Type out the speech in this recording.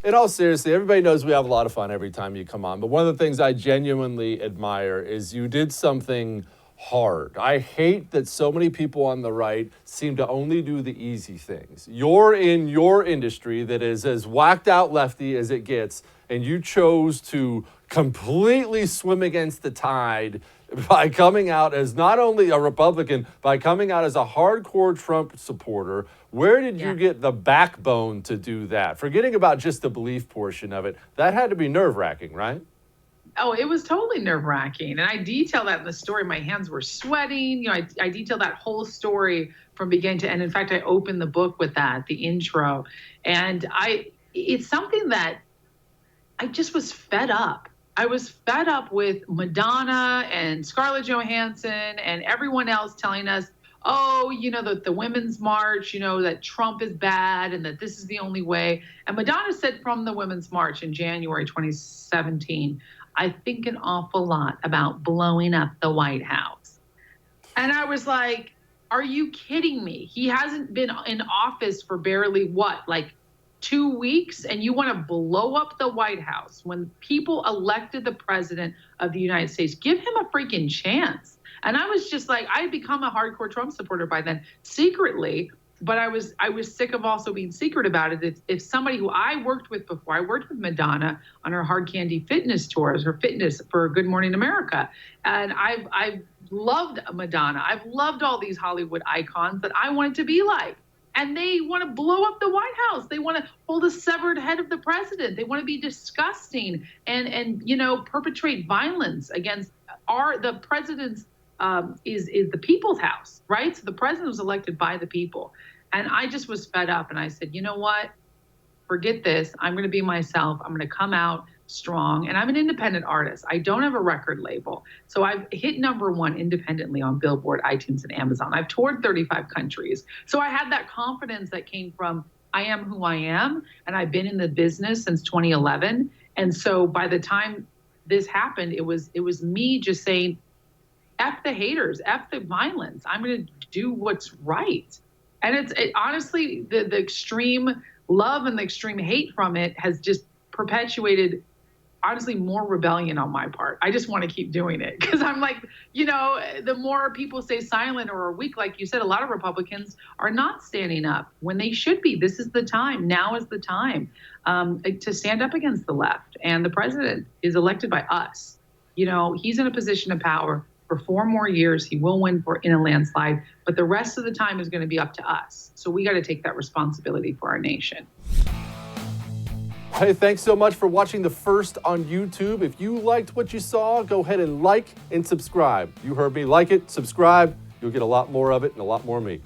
in all seriousness, everybody knows we have a lot of fun every time you come on. But one of the things I genuinely admire is you did something hard. I hate that so many people on the right seem to only do the easy things. You're in your industry that is as whacked out lefty as it gets, and you chose to completely swim against the tide by coming out as not only a Republican, by coming out as a hardcore Trump supporter. Where did you get the backbone to do that? Forgetting about just the belief portion of it, that had to be nerve-wracking, right? Oh, it was totally nerve-wracking. And I detail that in the story. My hands were sweating. I detail that whole story from beginning to end. In fact, I opened the book with that, the intro. And it's something that I just was fed up. I was fed up with Madonna and Scarlett Johansson and everyone else telling us, oh, the Women's March, that Trump is bad and that this is the only way. And Madonna said from the Women's March in January 2017, I think an awful lot about blowing up the White House. And I was like, are you kidding me? He hasn't been in office for barely 2 weeks, and you want to blow up the White House when people elected the president of the United States. Give him a freaking chance. And I was just like, I had become a hardcore Trump supporter by then, secretly, but I was sick of also being secret about it. If somebody who I worked with before, I worked with Madonna on her hard candy fitness tours, her fitness for Good Morning America. And I've loved Madonna. I've loved all these Hollywood icons that I wanted to be like. And they want to blow up the White House. They want to hold a severed head of the president. They want to be disgusting and perpetrate violence against the president's is the people's house, right? So the president was elected by the people. And I just was fed up. And I said, you know what? Forget this. I'm going to be myself. I'm going to come out strong. And I'm an independent artist. I don't have a record label. So I've hit #1 independently on Billboard, iTunes, and Amazon. I've toured 35 countries. So I had that confidence that came from I am who I am. And I've been in the business since 2011. And so by the time this happened, it was me just saying, F the haters, F the violence. I'm going to do what's right. And honestly, the extreme love and the extreme hate from it has just perpetuated, honestly, more rebellion on my part. I just want to keep doing it because I'm like, the more people stay silent or are weak, like you said, a lot of Republicans are not standing up when they should be. This is the time. Now is the time to stand up against the left. And the president is elected by us. He's in a position of power for 4 more years. He will win in a landslide, but the rest of the time is going to be up to us. So we got to take that responsibility for our nation. Hey, thanks so much for watching The First on YouTube. If you liked what you saw, go ahead and like and subscribe. You heard me. Like it, subscribe. You'll get a lot more of it and a lot more of me.